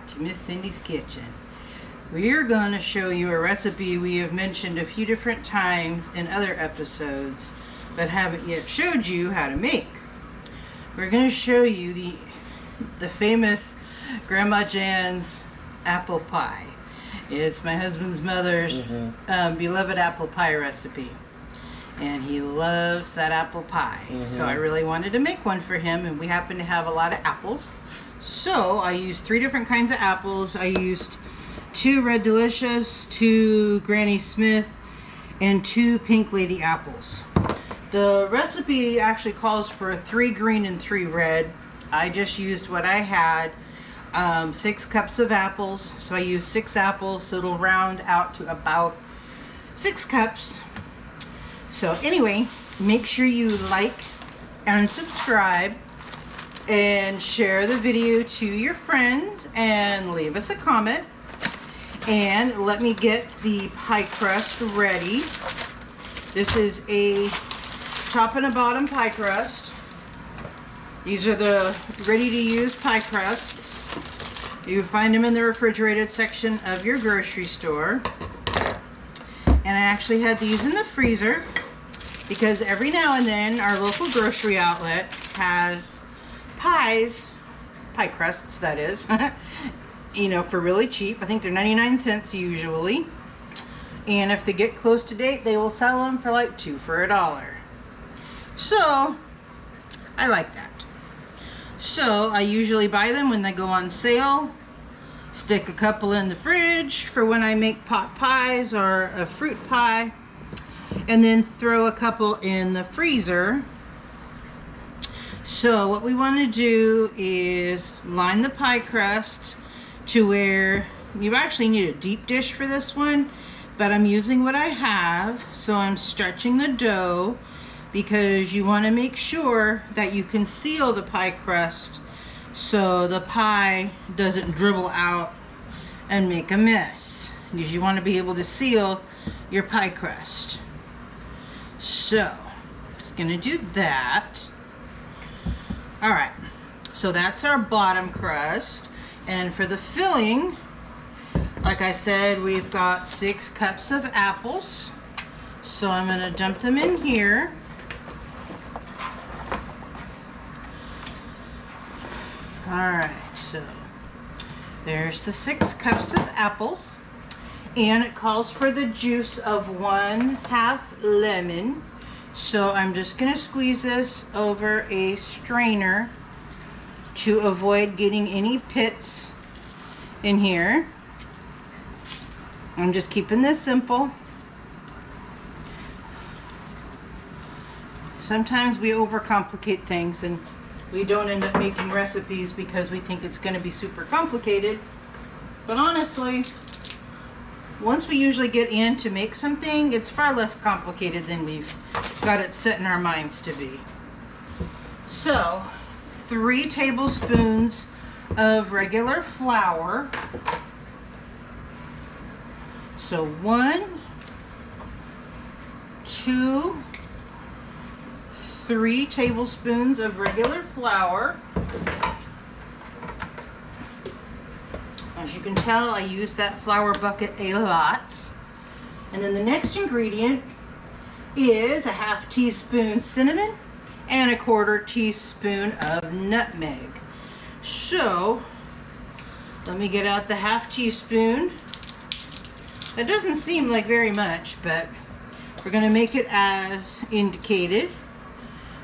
to Miss Cindy's Kitchen. We're going to show you a recipe we have mentioned a few different times in other episodes, but haven't yet showed you how to make. We're going to show you the famous Grandma Jan's apple pie. It's my husband's mother's beloved apple pie recipe. And he loves that apple pie. So I really wanted to make one for him, and we happen to have a lot of apples. So I used 3 different kinds of apples. I used 2 Red Delicious, 2 Granny Smith, and 2 Pink Lady apples. The recipe actually calls for 3 green and 3 red. I just used what I had. 6 cups of apples, so I used 6 apples, so it'll round out to about 6 cups. So anyway, make sure you like and subscribe and share the video to your friends and leave us a comment. And let me get the pie crust ready. This is a top and a bottom pie crust. These are the ready to use pie crusts. You can find them in the refrigerated section of your grocery store. And I actually had these in the freezer because every now and then our local grocery outlet has pie crusts, that is, you know, for really cheap. I think they're 99 cents usually. And if they get close to date, they will sell them for like 2 for $1. So, I like that. So, I usually buy them when they go on sale. Stick a couple in the fridge for when I make pot pies or a fruit pie. And then throw a couple in the freezer. So what we want to do is line the pie crust to where you actually need a deep dish for this one, but I'm using what I have, so I'm stretching the dough because you want to make sure that you can seal the pie crust so the pie doesn't dribble out and make a mess, because you want to be able to seal your pie crust. So just gonna do that. Alright, so that's our bottom crust. And for the filling, like I said, we've got 6 cups of apples. So I'm going to dump them in here. Alright, so there's the 6 cups of apples. And it calls for the juice of 1/2 lemon. So I'm just going to squeeze this over a strainer to avoid getting any pits in here. I'm just keeping this simple. Sometimes we overcomplicate things and we don't end up making recipes because we think it's going to be super complicated. But honestly, once we usually get in to make something, it's far less complicated than we've got it set in our minds to be. So, 3 tablespoons of regular flour. So 1, 2, 3 tablespoons of regular flour. As you can tell, I use that flour bucket a lot. And then the next ingredient is a 1/2 teaspoon cinnamon and a 1/4 teaspoon of nutmeg. So, let me get out the 1/2 teaspoon. That doesn't seem like very much, but we're going to make it as indicated.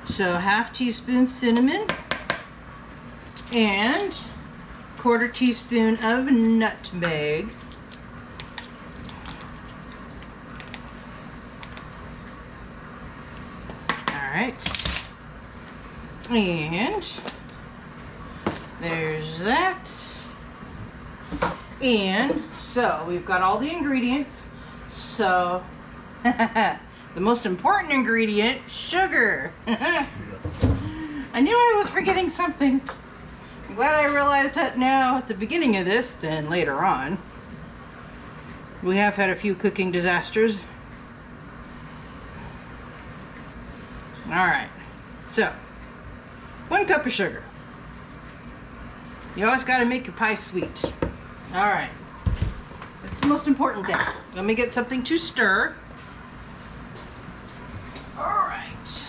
So, 1/2 teaspoon cinnamon and 1/4 teaspoon of nutmeg. Alright. And there's that. And so we've got all the ingredients. So the most important ingredient, sugar. I knew I was forgetting something. I'm glad I realized that now at the beginning of this than later on. We have had a few cooking disasters. Alright, so 1 cup of sugar. You always got to make your pie sweet. All right. That's the most important thing. Let me get something to stir. All right.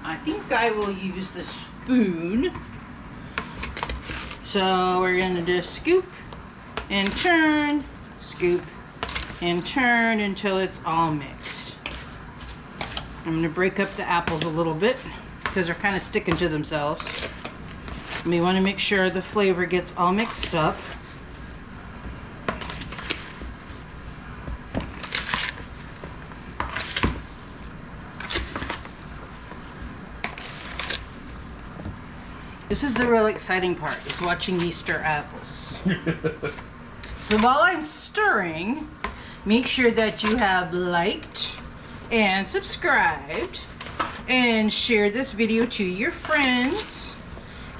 I think I will use the spoon. So we're going to just scoop and turn, scoop and turn until it's all mixed. I'm going to break up the apples a little bit because they're kind of sticking to themselves. We want to make sure the flavor gets all mixed up. This is the real exciting part, is watching me stir apples. So while I'm stirring, make sure that you have liked and subscribed and share this video to your friends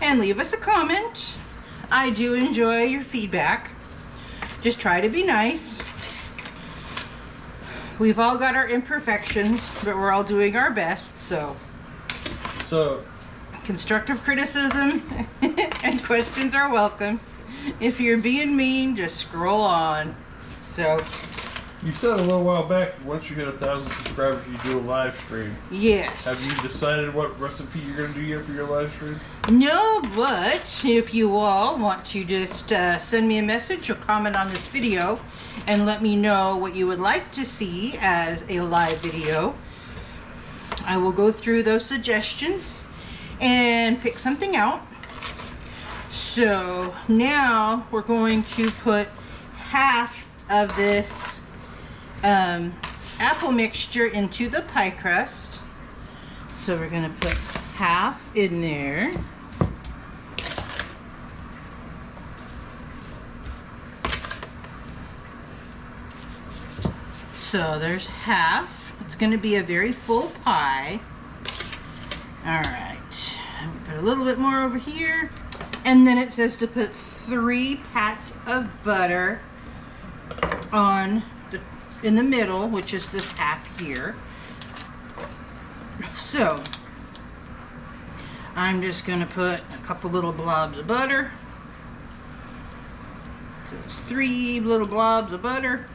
and leave us a comment. I do enjoy your feedback. Just try to be nice. We've all got our imperfections, but we're all doing our best, so constructive criticism and questions are welcome. If you're being mean, just scroll on. So you said a little while back, once you hit 1,000 subscribers, you do a live stream. Yes. Have you decided what recipe you're going to do yet for your live stream? No, but if you all want to just send me a message or comment on this video and let me know what you would like to see as a live video, I will go through those suggestions and pick something out. So now we're going to put half of this apple mixture into the pie crust. So we're going to put half in there. So there's half. It's going to be a very full pie. All right. Put a little bit more over here. And then it says to put 3 pats of butter on in the middle, which is this half here. So I'm just going to put a couple little blobs of butter. So 3 little blobs of butter.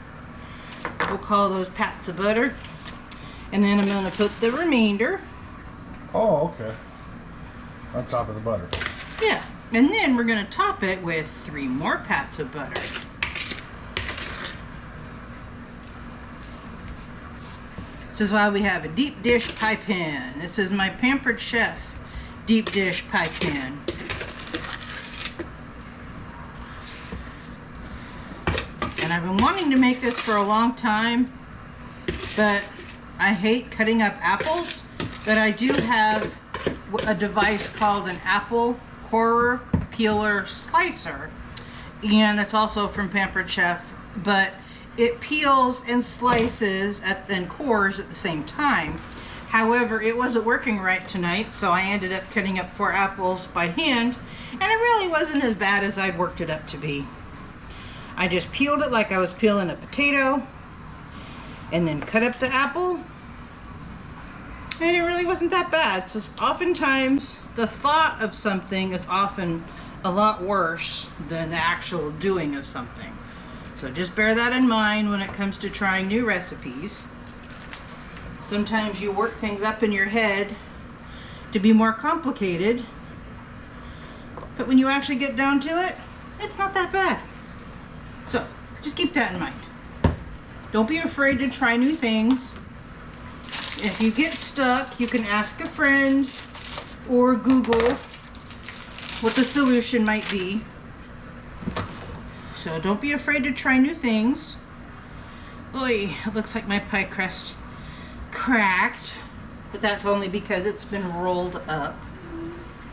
We'll call those pats of butter. And then I'm going to put the remainder. Oh, okay. On top of the butter. Yeah. And then we're going to top it with 3 more pats of butter. This is why we have a deep dish pie pan. This is my Pampered Chef deep dish pie pan. And I've been wanting to make this for a long time, but I hate cutting up apples. But I do have a device called an apple corer peeler slicer, and it's also from Pampered Chef, but it peels and slices and cores at the same time. However, it wasn't working right tonight, so I ended up cutting up 4 apples by hand, and it really wasn't as bad as I'd worked it up to be. I just peeled it like I was peeling a potato, and then cut up the apple, and it really wasn't that bad. So oftentimes, the thought of something is often a lot worse than the actual doing of something. So just bear that in mind when it comes to trying new recipes. Sometimes you work things up in your head to be more complicated, but when you actually get down to it, it's not that bad. So just keep that in mind. Don't be afraid to try new things. If you get stuck, you can ask a friend or Google what the solution might be. So don't be afraid to try new things. Boy, it looks like my pie crust cracked, but that's only because it's been rolled up.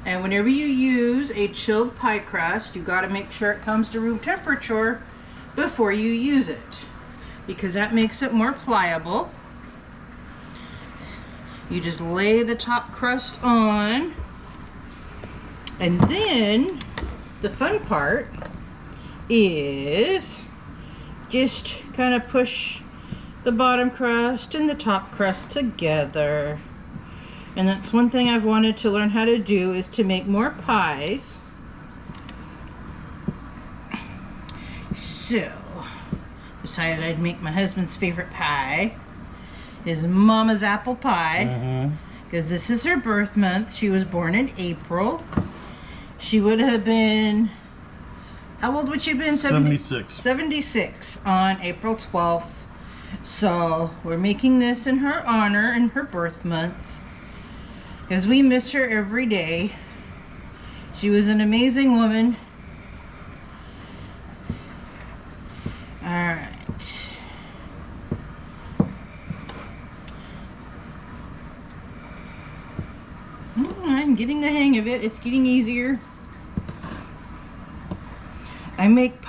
And whenever you use a chilled pie crust, you got to make sure it comes to room temperature before you use it, because that makes it more pliable. You just lay the top crust on, and then the fun part is just kind of push the bottom crust and the top crust together. And that's one thing I've wanted to learn how to do, is to make more pies. So, decided I'd make my husband's favorite pie. His Mama's apple pie. Because this is her birth month. She was born in April. She would have been... How old would she have been? 76. 76 on April 12th. So, we're making this in her honor, in her birth month. Because we miss her every day. She was an amazing woman. Alright. I'm getting the hang of it. It's getting easier. I make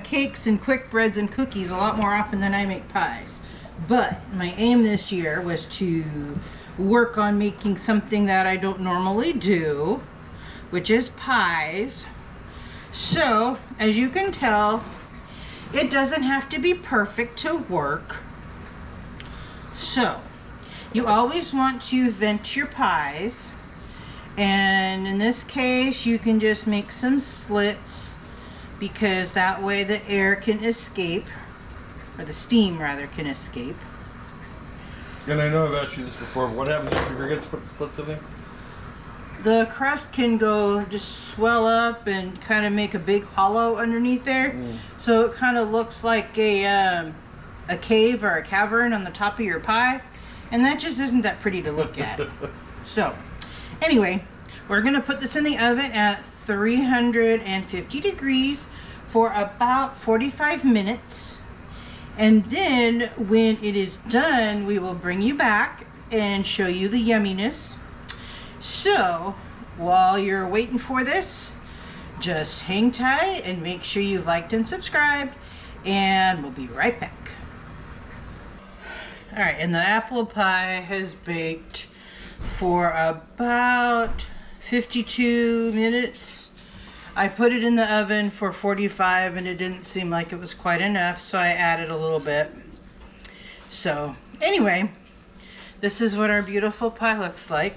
cakes and quick breads and cookies a lot more often than I make pies. But my aim this year was to work on making something that I don't normally do, which is pies. So, as you can tell, it doesn't have to be perfect to work. So, you always want to vent your pies. And in this case, you can just make some slits, because that way the air can escape, or the steam rather can escape. And I know I've asked you this before, but what happens if you forget to put the slits in there? The crust can go just swell up and kind of make a big hollow underneath there. So it kind of looks like a cave or a cavern on the top of your pie. And that just isn't that pretty to look at. So, anyway, we're going to put this in the oven at 350 degrees for about 45 minutes. And then when it is done, we will bring you back and show you the yumminess. So, while you're waiting for this, just hang tight and make sure you've liked and subscribed, and we'll be right back. Alright, and the apple pie has baked for about 52 minutes. I put it in the oven for 45 and it didn't seem like it was quite enough, so I added a little bit. So, anyway, this is what our beautiful pie looks like.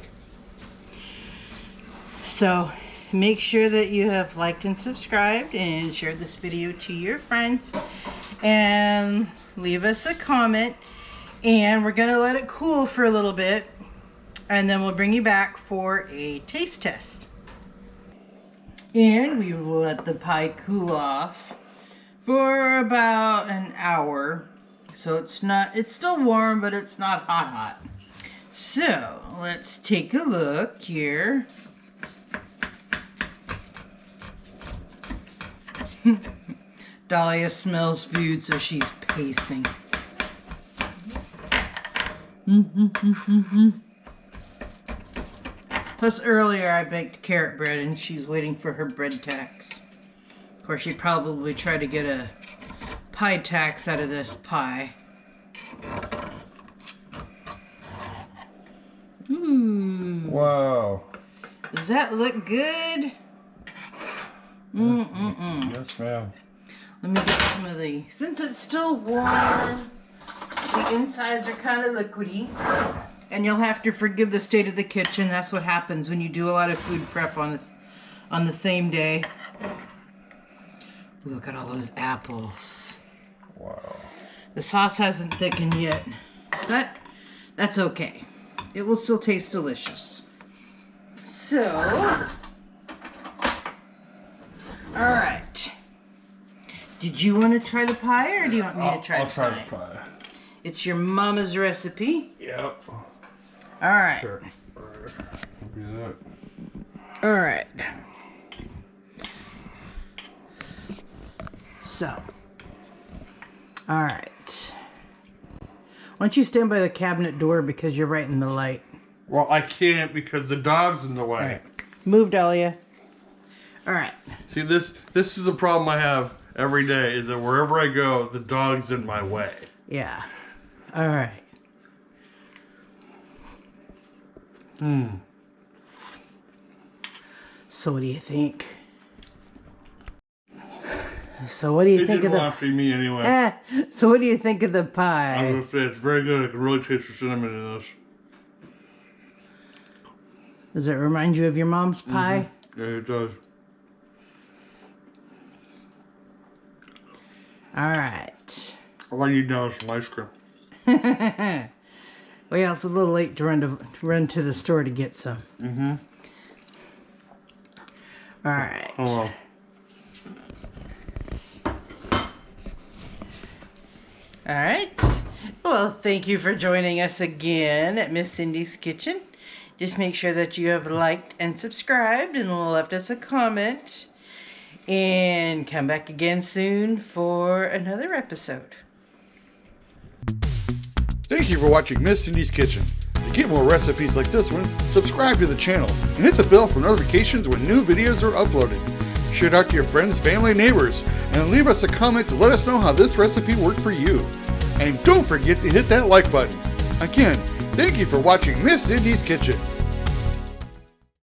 So, make sure that you have liked and subscribed and shared this video to your friends. And leave us a comment. And we're going to let it cool for a little bit. And then we'll bring you back for a taste test. And we will let the pie cool off for about an hour. So it's still warm, but it's not hot. So let's take a look here. Dahlia smells food, so she's pacing. Plus earlier I baked carrot bread and she's waiting for her bread tacks. Of course, she'd probably try to get a pie tacks out of this pie. Ooh. Wow. Does that look good? Yes, ma'am. Let me get some of the... Since it's still warm, the insides are kind of liquidy. And you'll have to forgive the state of the kitchen. That's what happens when you do a lot of food prep on the same day. Look at all those apples. Wow. The sauce hasn't thickened yet, but that's okay. It will still taste delicious. So, all right. Did you want to try the pie, or do you want me to try the pie? I'll try the pie. It's your mama's recipe. Yep. All right. Sure. Do that. All right. So, all right. Why don't you stand by the cabinet door because you're right in the light. Well, I can't because the dog's in the way. All right. Move, Dahlia. All right. See, this is a problem I have every day, is that wherever I go, the dog's in my way. Yeah. All right. So what do you think? So what do you It think of didn't the... want to feed me anyway. So what do you think of the I'm pie? going to say it's very good. I can really taste the cinnamon in this. Does it remind you of your mom's pie? Yeah, it does. All right. All I need now is some ice cream. Well, it's a little late to run to the store to get some. All right. Hello. All right. Well, thank you for joining us again at Miss Cindy's Kitchen. Just make sure that you have liked and subscribed and left us a comment. And come back again soon for another episode. Thank you for watching Miss Cindy's Kitchen. To get more recipes like this one, subscribe to the channel and hit the bell for notifications when new videos are uploaded. Share it out to your friends, family, and neighbors, and leave us a comment to let us know how this recipe worked for you. And don't forget to hit that like button. Again, thank you for watching Miss Cindy's Kitchen.